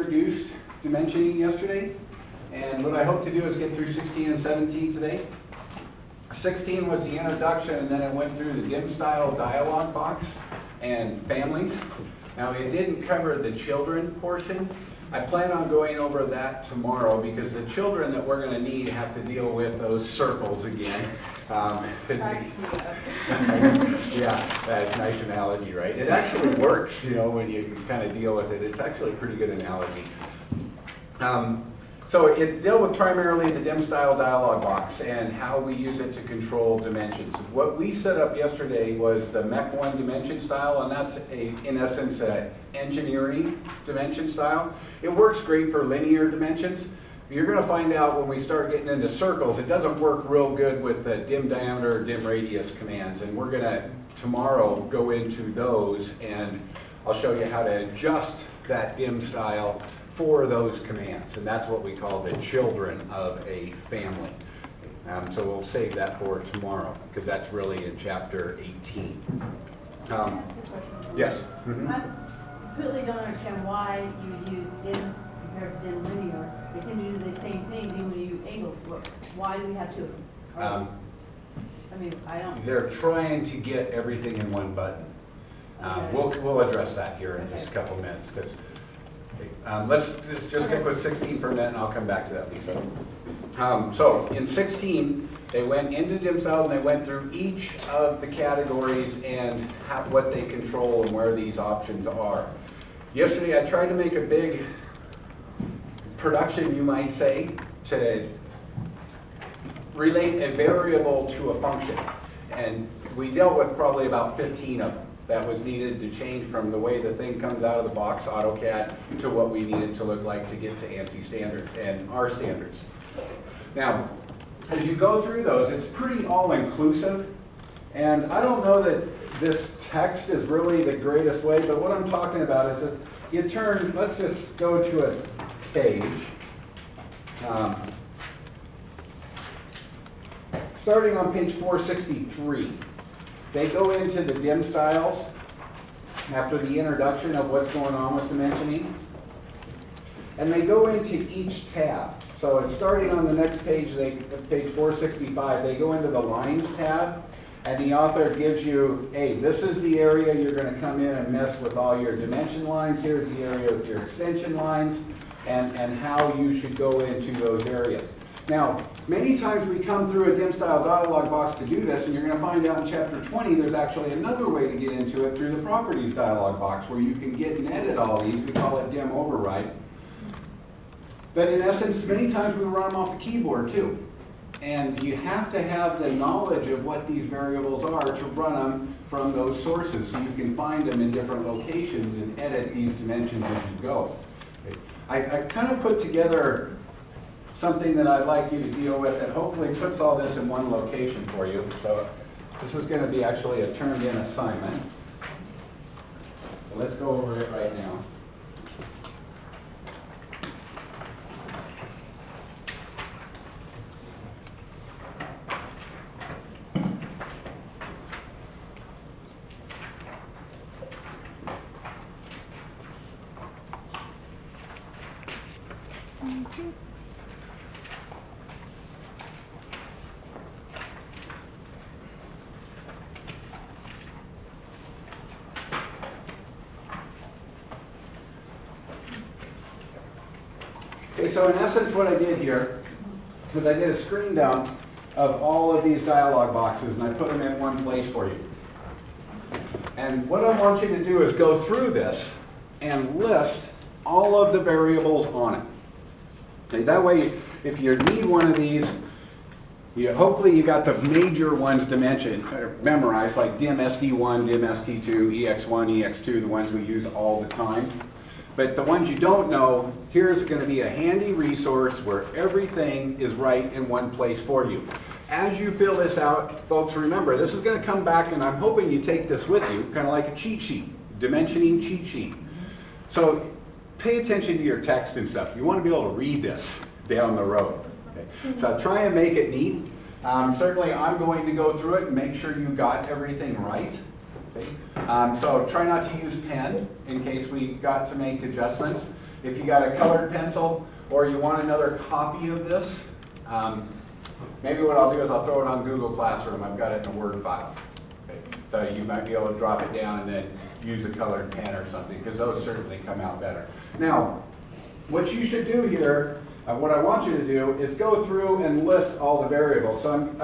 introduced dimensioning yesterday, and what I hope to do is get through 16 and 17 today. 16 was the introduction, and then it went through the dim style dialog box and families. Now it didn't cover the children portion. I plan on going over that tomorrow because the children that we're going to need have to deal with those circles again. Yeah, that's a nice analogy, right? It actually works, you know, when you kind of deal with it. It's actually a pretty good analogy. So it dealt with primarily the dim style dialog box and how we use it to control dimensions. What we set up yesterday was the MEC1 dimension style, and that's in essence an engineering dimension style. It works great for linear dimensions. You're going to find out when we start getting into circles, it doesn't work real good with the dim diameter, dim radius commands, and we're going to tomorrow go into those, and I'll show you how to adjust that dim style for those commands, and that's what we call the children of a family. So we'll save that for tomorrow, because that's really in chapter 18. Can I ask you a question? Yes? I completely don't understand why you would use dim compared to dim linear. They seem to do the same things even when you use angles. Why do we have two of them? I mean, I don't. They're trying to get everything in one button. Okay. We'll address that here in just a couple minutes, because let's just stick with 16 for a minute, and I'll come back to that, Lisa. So in 16, they went into dim style and they went through each of the categories and what they control and where these options are. Yesterday, I tried to make a big production, you might say, to relate a variable to a function. And we dealt with probably about 15 of them that was needed to change from the way the thing comes out of the box, AutoCAD, to what we need it to look like to get to ANSI standards and our standards. Now, as you go through those, it's pretty all-inclusive. And I don't know that this text is really the greatest way, but what I'm talking about is if you turn, let's just go to a page. Starting on page 463. They go into the dim styles after the introduction of what's going on with dimensioning. And they go into each tab. So it's starting on the next page, page 465, they go into the lines tab, and the author gives you, hey, this is the area you're going to come in and mess with all your dimension lines. Here's the area with your extension lines, and how you should go into those areas. Now, many times we come through a dim style dialog box to do this, and you're going to find out in chapter 20 there's actually another way to get into it through the properties dialog box where you can get and edit all these. We call it dim override. But in essence, many times we run them off the keyboard too. And you have to have the knowledge of what these variables are to run them from those sources, so you can find them in different locations and edit these dimensions as you go. I kind of put together something that I'd like you to deal with that hopefully puts all this in one location for you. So this is going to be actually a turned-in assignment. So let's go over it right now. Okay, so in essence what I did here is I did a screen down of all of these dialog boxes and I put them in one place for you. And what I want you to do is go through this and list all of the variables on it. Okay, that way, if you need one of these, hopefully you got the major ones memorized, like dim SD1, dim ST2, EX1, EX2, the ones we use all the time. But the ones you don't know, here's going to be a handy resource where everything is right in one place for you. As you fill this out, folks, remember, this is going to come back, and I'm hoping you take this with you, kind of like a cheat sheet, dimensioning cheat sheet. So pay attention to your text and stuff. You want to be able to read this down the road. Okay? So try and make it neat. Certainly, I'm going to go through it and make sure you got everything right. Okay? So try not to use pen in case we got to make adjustments. If you got a colored pencil or you want another copy of this, maybe what I'll do is I'll throw it on Google Classroom. I've got it in a Word file. Okay. So you might be able to drop it down and then use a colored pen or something, because those certainly come out better. Now, what you should do here, what I want you to do is go through and list all the variables. So I'm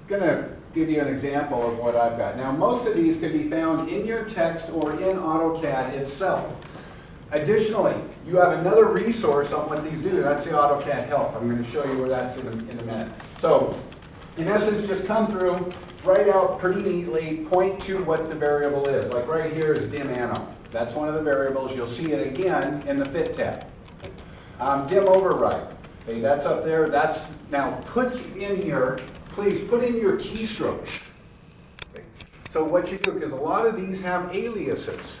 going to give you an example of what I've got. Now, most of these can be found in your text or in AutoCAD itself. Additionally, you have another resource on what these do. That's the AutoCAD help. I'm going to show you where that's in a minute. So, in essence, just come through, write out pretty neatly, point to what the variable is. Like right here is dim ano. That's one of the variables. You'll see it again in the fit tab. Dim override. Okay, that's up there. That's now put in here. Please put in your keystrokes. Okay. So what you do, because a lot of these have aliases.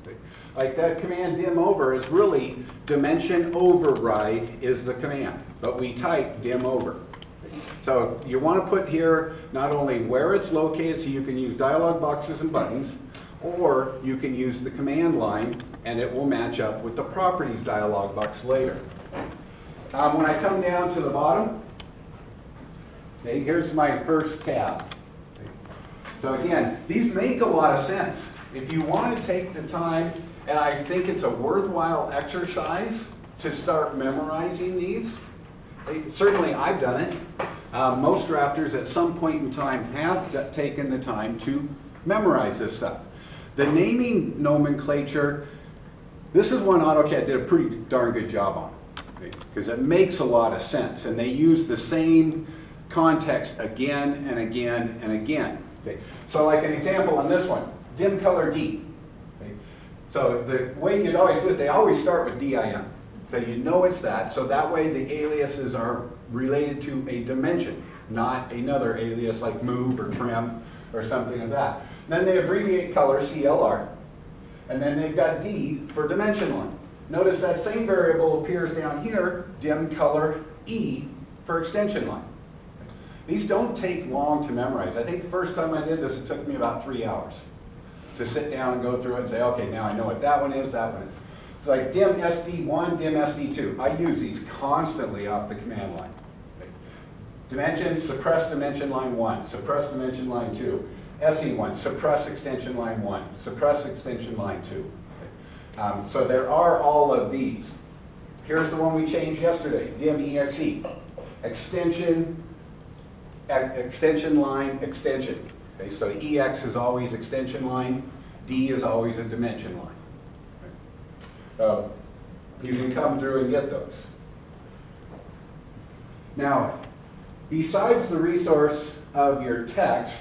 Okay. Like that command dim over is really dimension override is the command, but we type dim over. So you want to put here not only where it's located, so you can use dialog boxes and buttons, or you can use the command line and it will match up with the properties dialog box later. When I come down to the bottom, okay, here's my first tab. Okay. So again, these make a lot of sense. If you want to take the time, and I think it's a worthwhile exercise to start memorizing these, certainly I've done it. Most drafters at some point in time have taken the time to memorize this stuff. The naming nomenclature, this is one AutoCAD did a pretty darn good job on, because it makes a lot of sense, and they use the same context again and again and again. Okay. So like an example on this one, dim color D. Okay. So the way you'd always do it, they always start with DIM. So you know it's that, so that way the aliases are related to a dimension, not another alias like move or trim or something of that. Then they abbreviate color, CLR, and then they've got D for dimension line. Notice that same variable appears down here, dim color E for extension line. These don't take long to memorize. I think the first time I did this, it took me about 3 hours to sit down and go through it and say, okay, now I know what that one is, that one is. It's like dim SD1, dim SD2. I use these constantly off the command line. Dimension, suppress dimension line 1, suppress dimension line 2. SE1, suppress extension line 1, suppress extension line 2. So there are all of these. Here's the one we changed yesterday, dim EXE. Extension, extension line, extension. Okay, so EX is always extension line, D is always a dimension line. So you can come through and get those. Now, besides the resource of your text,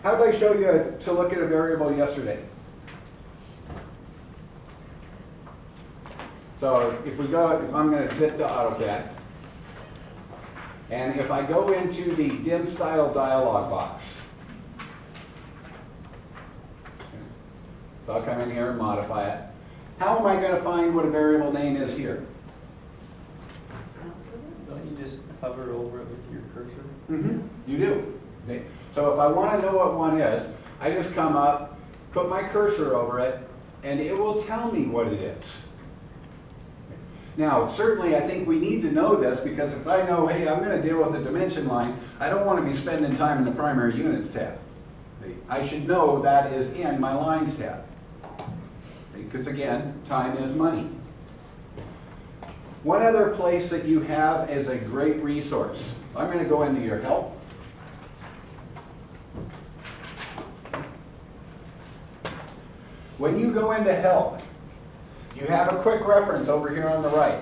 how did I show you to look at a variable yesterday? So if we go, I'm going to zip to AutoCAD. And if I go into the dim style dialog box, so I'll come in here and modify it. How am I going to find what a variable name is here? Don't you just hover over it with your cursor? Mm-hmm. You do. Okay. So if I want to know what one is, I just come up, put my cursor over it, and it will tell me what it is. Now, certainly I think we need to know this, because if I know, hey, I'm going to deal with the dimension line, I don't want to be spending time in the primary units tab. I should know that is in my lines tab. Because again, time is money. One other place that you have is a great resource. I'm going to go into your help. When you go into help, you have a quick reference over here on the right.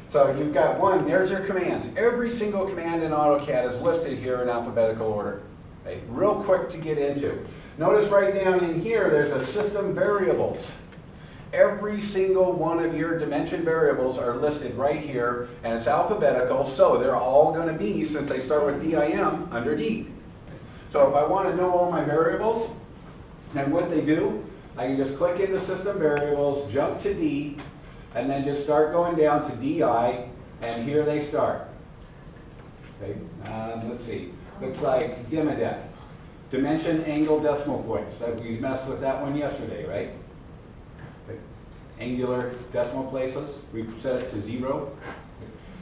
So you've got one, there's your commands. Every single command in AutoCAD is listed here in alphabetical order. Okay, real quick to get into. Notice right down in here, there's a system variables. Every single one of your dimension variables are listed right here, and it's alphabetical, so they're all going to be, since they start with DIM, under D. So if I want to know all my variables and what they do, I can just click into System Variables, jump to D, and then just start going down to DI, and here they start. Okay, let's see. Looks like DIMADEP. Dimension, angle, decimal points. We messed with that one yesterday, right? Okay. angular decimal places. We set it to 0.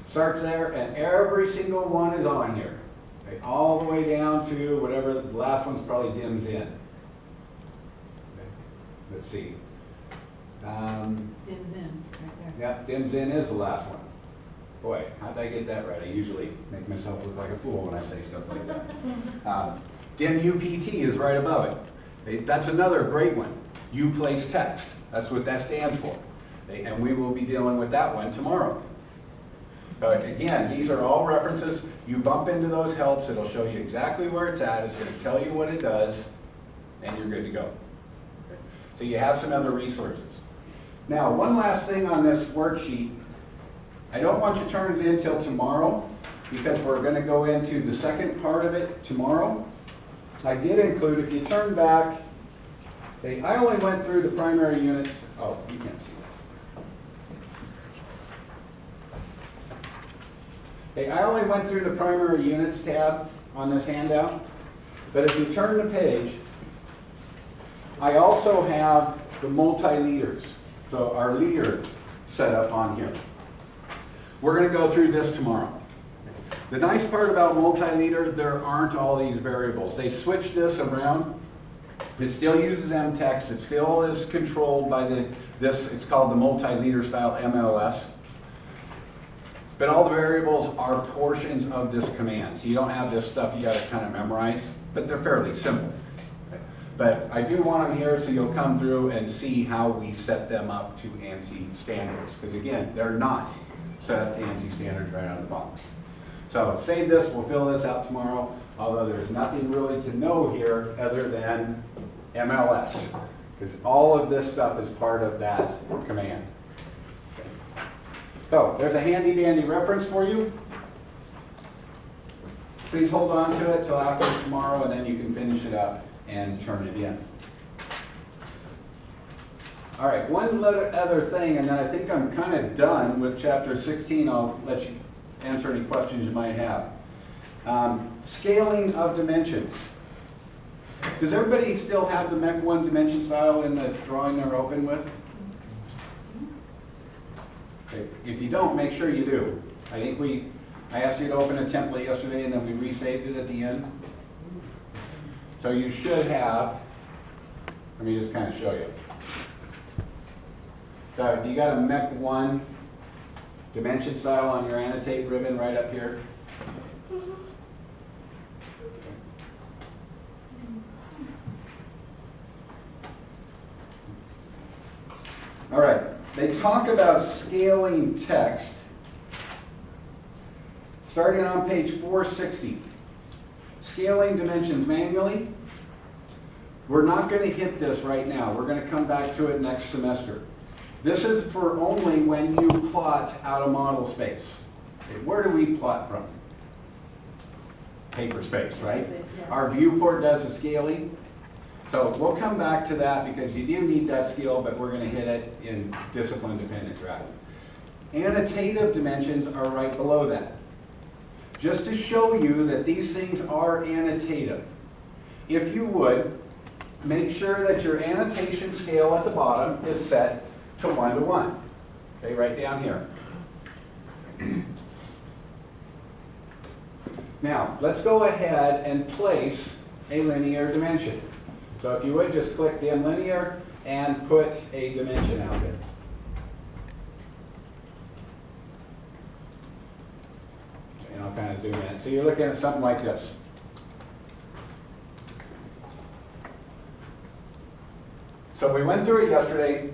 Starts there, and every single one is on here. Okay, all the way down to whatever the last one's probably dims in. Okay, let's see. Dims in, right there. Yep, dims in is the last one. Boy, how'd I get that right? I usually make myself look like a fool when I say stuff like that. Dim UPT is right above it. Okay, that's another great one. You place text. That's what that stands for. Okay, and we will be dealing with that one tomorrow. But again, these are all references. You bump into those helps, it'll show you exactly where it's at, it's going to tell you what it does, and you're good to go. Okay? So you have some other resources. Now, one last thing on this worksheet. I don't want you to turn it in until tomorrow, because we're going to go into the second part of it tomorrow. I did include, if you turn back, okay, I only went through the primary units. Oh, you can't see that. Okay, I only went through the primary units tab on this handout, but if you turn the page, I also have the multi-leaders. So our leader set up on here. We're going to go through this tomorrow. The nice part about multi-leader, there aren't all these variables. They switched this around. It still uses mtext. It still is controlled by this, it's called the multi-leader style MLS. But all the variables are portions of this command. So you don't have this stuff you got to kind of memorize, but they're fairly simple. But I do want them here so you'll come through and see how we set them up to ANSI standards. Because again, they're not set up to ANSI standards right out of the box. So save this, we'll fill this out tomorrow, although there's nothing really to know here other than MLS. Because all of this stuff is part of that command. So there's a handy dandy reference for you. Please hold on to it till after tomorrow, and then you can finish it up and turn it in. All right, one other thing, and then I think I'm kind of done with chapter 16. I'll let you answer any questions you might have. Scaling of dimensions. Does everybody still have the Mech 1 dimension style in the drawing they're open with? Okay. If you don't, make sure you do. I think I asked you to open a template yesterday, and then we resaved it at the end. So you should have, let me just kind of show you. So you got a Mech 1 dimension style on your annotate ribbon right up here. All right, they talk about scaling text starting on page 460. Scaling dimensions manually. We're not going to hit this right now. We're going to come back to it next semester. This is for only when you plot out of model space. Okay, where do we plot from? Paper space, right? Our viewport does the scaling. So we'll come back to that because you do need that skill, but we're going to hit it in discipline-dependent gravity. Annotative dimensions are right below that. Just to show you that these things are annotative. If you would, make sure that your annotation scale at the bottom is set to 1 to 1. Okay, right down here. Now, let's go ahead and place a linear dimension. So if you would, just click dim linear and put a dimension out there. Okay, and I'll kind of zoom in. So you're looking at something like this. So we went through it yesterday.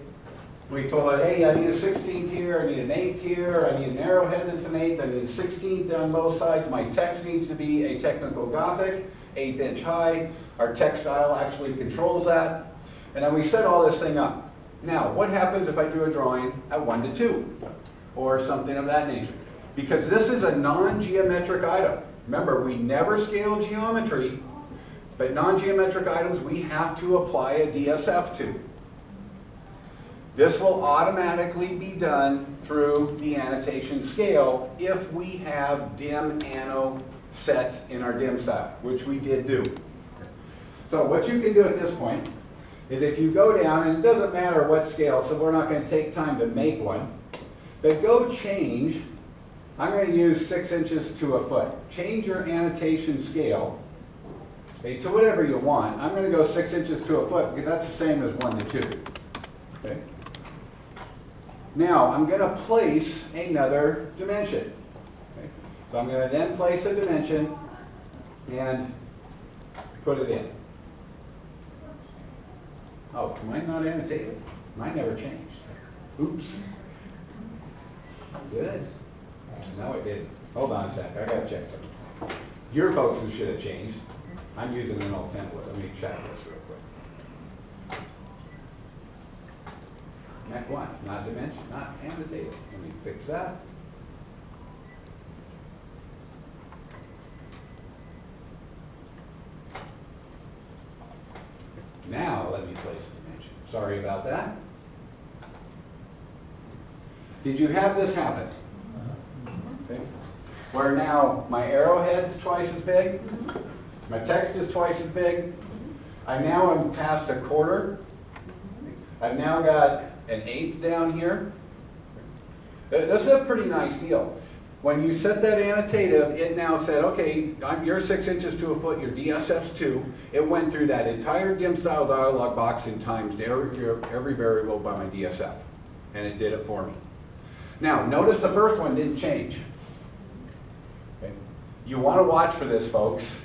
We told it, hey, I need a 16th here, I need an 8th here, I need an arrowhead that's an 8th, I need a 16th on both sides. My text needs to be a technical Gothic, 1/8 inch high. Our text style actually controls that. And then we set all this thing up. Now, what happens if I do a drawing at 1 to 2? Or something of that nature? Because this is a non-geometric item. Remember, we never scale geometry, but non-geometric items we have to apply a DSF to. This will automatically be done through the annotation scale if we have dim anno set in our dim style, which we did do. So what you can do at this point is if you go down, and it doesn't matter what scale, so we're not gonna take time to make one, but go change, I'm gonna use 6 inches to a foot. Change your annotation scale, okay, to whatever you want. I'm gonna go 6 inches to a foot because that's the same as 1 to 2. Okay? Now, I'm gonna place another dimension. Okay? So I'm gonna then place a dimension and put it in. Oh, mine not annotated? Mine never changed. Oops. Did it? No, it didn't. Hold on a sec, I gotta check something. Your folks should have changed. I'm using an old template. Let me check this real quick. Next one, not dimension, not annotated. Let me fix that. Now let me place a dimension. Sorry about that. Did you have this happen? Okay. Where now my arrowhead's twice as big, my text is twice as big, I now am past a quarter, I've now got an eighth down here. This is a pretty nice deal. When you set that annotative, it now said, okay, you're 6 inches to a foot, your DSF's 2. It went through that entire dim style dialog box and times every variable by my DSF, and it did it for me. Now, notice the first one didn't change. Okay. You want to watch for this, folks.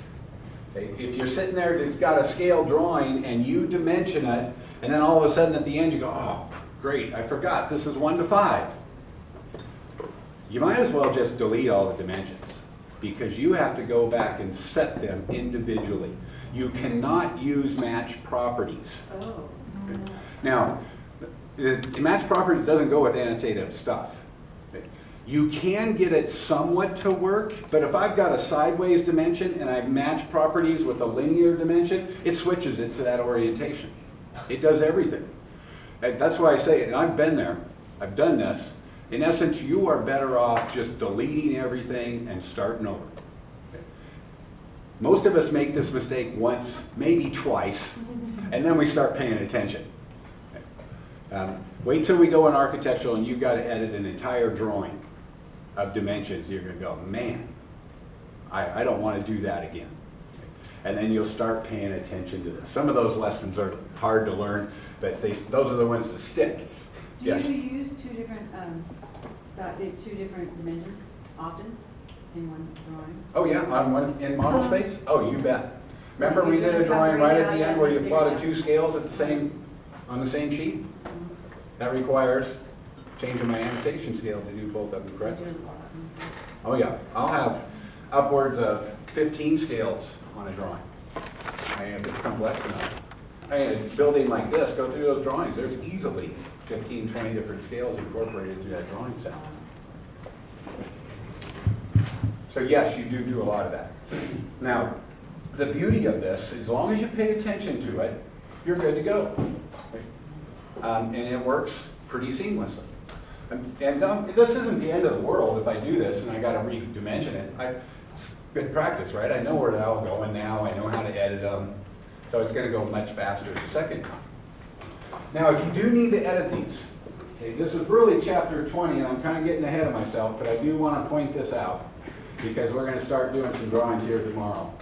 Okay. If you're sitting there that's got a scale drawing and you dimension it, and then all of a sudden at the end you go, oh, great, I forgot, this is 1 to 5. You might as well just delete all the dimensions because you have to go back and set them individually. You cannot use match properties. Oh. Okay. Now, the match property doesn't go with annotative stuff. Okay. You can get it somewhat to work, but if I've got a sideways dimension and I match properties with a linear dimension, it switches it to that orientation. It does everything. And that's why I say it, and I've been there, I've done this. In essence, you are better off just deleting everything and starting over. Okay. Most of us make this mistake once, maybe twice, and then we start paying attention. Okay. Wait till we go in architectural and you've got to edit an entire drawing of dimensions. You're going to go, man, I don't want to do that again. Okay. And then you'll start paying attention to this. Some of those lessons are hard to learn, but those are the ones that stick. Yes? Do you use two different dimensions often in one drawing? Oh yeah, in model space? Oh, you bet. So Remember we you did do a drawing covering right at out the end and where you figure plotted it out. 2 scales on the same sheet? That requires changing my annotation scale to do both of them correctly. Oh yeah, I'll have upwards of 15 scales on a drawing. If it's complex enough. A building like this, go through those drawings, there's easily 15, 20 different scales incorporated into that drawing set. So yes, you do a lot of that. Now, the beauty of this, as long as you pay attention to it, you're good to go. And it works pretty seamlessly. And this isn't the end of the world if I do this and I got to redimension it. It's good practice, right? I know where they're all going now. I know how to edit them. So it's going to go much faster the second time. Now, if you do need to edit these, okay, this is really chapter 20, and I'm kind of getting ahead of myself, but I do want to point this out because we're going to start doing some drawings here tomorrow.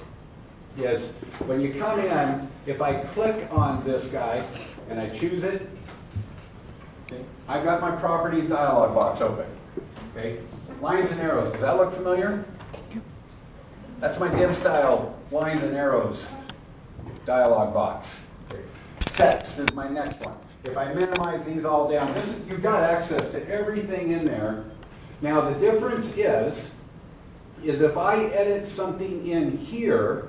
Yes, when you come in, if I click on this guy and I choose it, okay, I've got my properties dialog box open. Okay, lines and arrows. Does that look familiar? That's my dim style lines and arrows dialog box. Okay. Text is my next one. If I minimize these all down, you've got access to everything in there. Now the difference is if I edit something in here,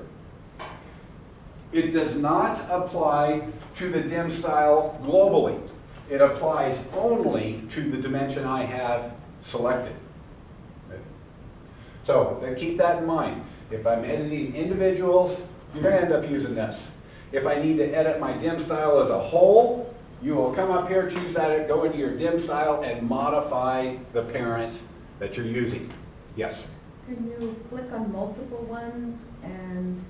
it does not apply to the dim style globally. It applies only to the dimension I have selected. Okay. So keep that in mind. If I'm editing individuals, you're going to end up using this. If I need to edit my dim style as a whole, you will come up here, choose that, go into your dim style, and modify the parent that you're using. Yes? Can you click on multiple ones and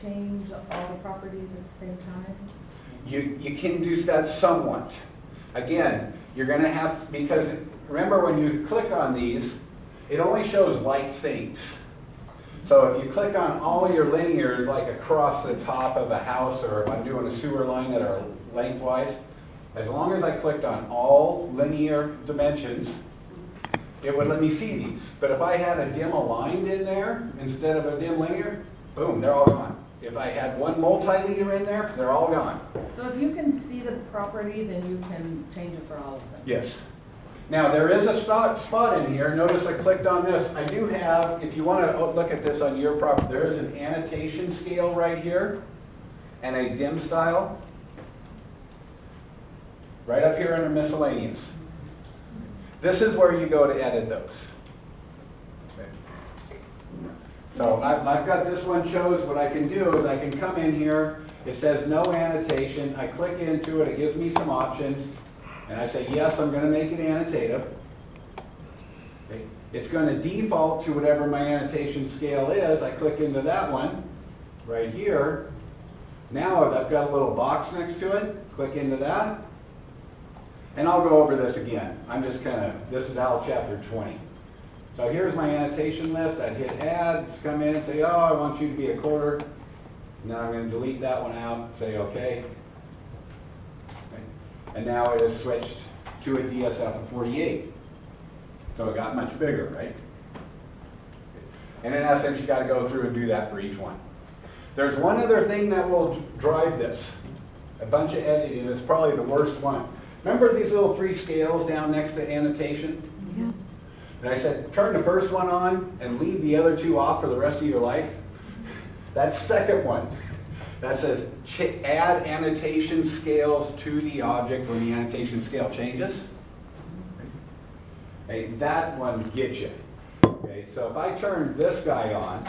change all the properties at the same time? You can do that somewhat. Again, you're gonna have, because remember when you click on these, it only shows like things. So if you click on all your linears, like across the top of a house, or if I'm doing a sewer line that are lengthwise, as long as I clicked on all linear dimensions, it would let me see these. But if I had a dim aligned in there instead of a dim linear, boom, they're all gone. If I had one multi-liter in there, they're all gone. So if you can see the property, then you can change it for all of them? Yes. Now, there is a spot in here. Notice I clicked on this. I do have, if you want to look at this on your property, there is an annotation scale right here and a dim style right up here under miscellaneous. This is where you go to edit those. Okay. So I've got this one shows what I can do is I can come in here. It says no annotation. I click into it. It gives me some options. And I say, yes, I'm going to make it annotative. Okay. It's going to default to whatever my annotation scale is. I click into that one right here. Now I've got a little box next to it. Click into that. And I'll go over this again. I'm just kind of, this is out chapter 20. So here's my annotation list. I'd hit add, just come in and say, oh, I want you to be a quarter. And then I'm going to delete that one out, say okay. And now it has switched to a DSF of 48. So it got much bigger, right? And in essence, you got to go through and do that for each one. There's one other thing that will drive this. A bunch of editing. It's probably the worst one. Remember these little 3 scales down next to annotation? Yeah. And I said, turn the first one on and leave the other 2 off for the rest of your life. That second one. That says add annotation scales to the object when the annotation scale changes. Okay, that one gets you. Okay, so if I turn this guy on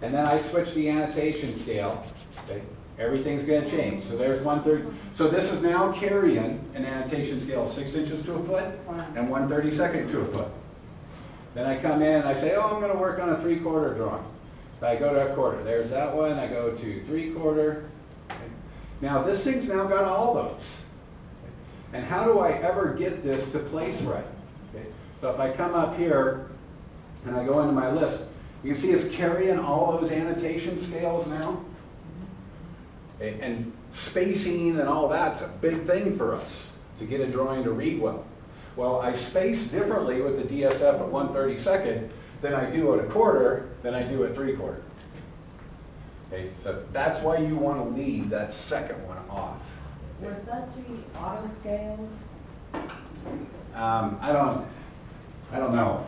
and then I switch the annotation scale, okay, everything's going to change. So there's 1/3. So this is now carrying an annotation scale 6 inches to a foot and 1/32 to a foot. Then I come in and I say, oh, I'm going to work on a 3/4 drawing. I go to a quarter. There's that one. I go to 3/4. Okay. Now this thing's now got all those. Okay. And how do I ever get this to place right? Okay. So if I come up here and I go into my list, you can see it's carrying all those annotation scales now. Okay. And spacing and all that's a big thing for us to get a drawing to read well. Well, I space differently with the DSF at 1/32 than I do at a quarter, than I do at 3/4. Okay, so that's why you want to leave that second one off. Was that the auto scale? I don't know.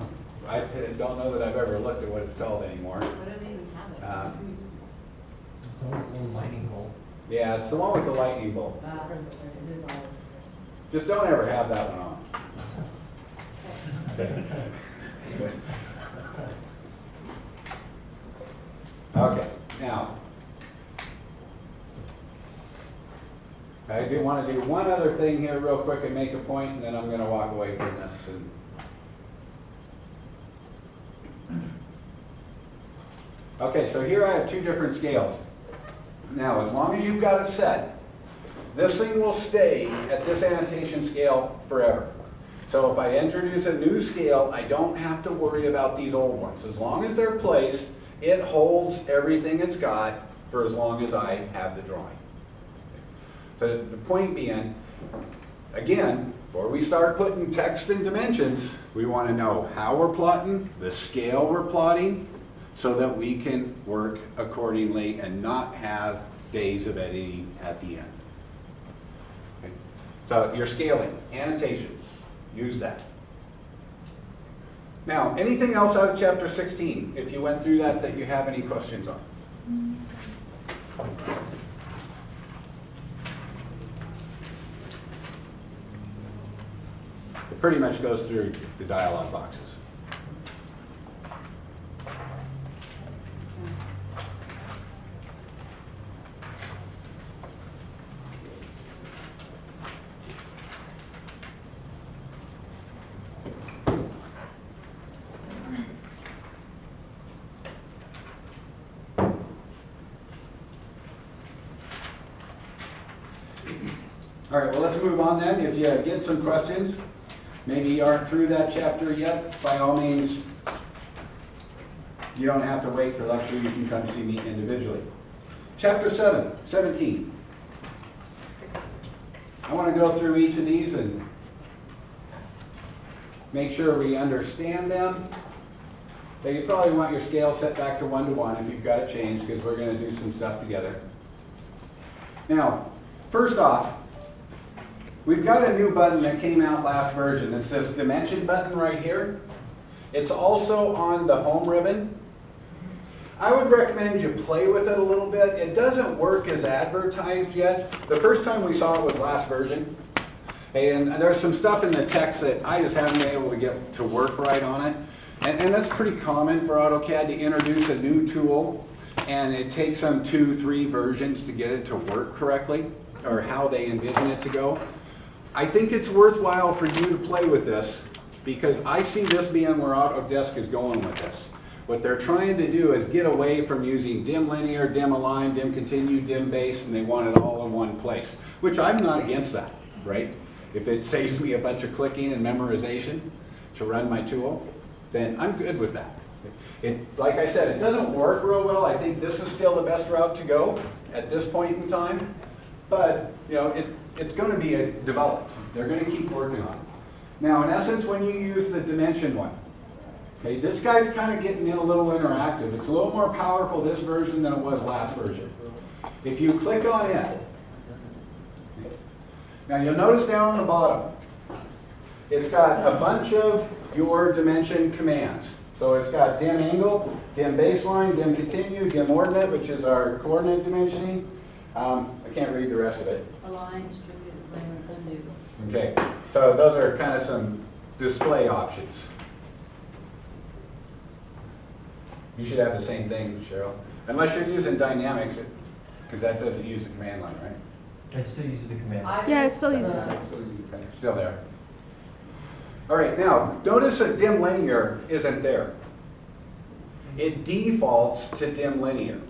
I don't know that I've ever looked at what it's called anymore. What do they even have it? It's a little lightning bolt. Yeah, it's the one with the lightning bolt. It is auto. Just don't ever have that one on. Okay, now, I do want to do one other thing here real quick and make a point, and then I'm going to walk away from this. Okay, so here I have 2 different scales. Now, as long as you've got it set, this thing will stay at this annotation scale forever. So if I introduce a new scale, I don't have to worry about these old ones. As long as they're placed, it holds everything it's got for as long as I have the drawing. So the point being, again, before we start putting text and dimensions, we want to know how we're plotting, the scale we're plotting, so that we can work accordingly and not have days of editing at the end. Okay. So your scaling, annotation, use that. Now, anything else out of chapter 16, if you went through that you have any questions on? It pretty much goes through the dialog boxes. All right, well, let's move on then. If you get some questions, maybe you aren't through that chapter yet, by all means, you don't have to wait for lecture, you can come see me individually. Chapter 17. I want to go through each of these and make sure we understand them. Now, you probably want your scale set back to 1:1 if you've got it changed, because we're going to do some stuff together. Now, first off, we've got a new button that came out last version. It's this dimension button right here. It's also on the home ribbon. I would recommend you play with it a little bit. It doesn't work as advertised yet. The first time we saw it was last version. And there's some stuff in the text that I just haven't been able to get to work right on it. And that's pretty common for AutoCAD to introduce a new tool, and it takes them 2-3 versions to get it to work correctly, or how they envision it to go. I think it's worthwhile for you to play with this, because I see this being where Autodesk is going with this. What they're trying to do is get away from using dim linear, dim align, dim continue, dim base, and they want it all in one place, which I'm not against that, right? If it saves me a bunch of clicking and memorization to run my tool, then I'm good with that. Like I said, it doesn't work real well. I think this is still the best route to go at this point in time, but it's going to be developed. They're going to keep working on it. Now, in essence, when you use the dimension one, okay, this guy's kind of getting in a little interactive. It's a little more powerful this version than it was last version. If you click on it, now you'll notice down on the bottom, it's got a bunch of your dimension commands. So it's got dim angle, dim baseline, dim continue, dim ordinate, which is our coordinate dimensioning. I can't read the rest of it. Align, distribute, blend, undo. Okay, so those are kind of some display options. You should have the same thing, Cheryl. Unless you're using dynamics, because that doesn't use the command line, right? It still uses the command. Yeah, it still uses it. Okay, still there. All right, now, notice that dim linear isn't there. It defaults to dim linear.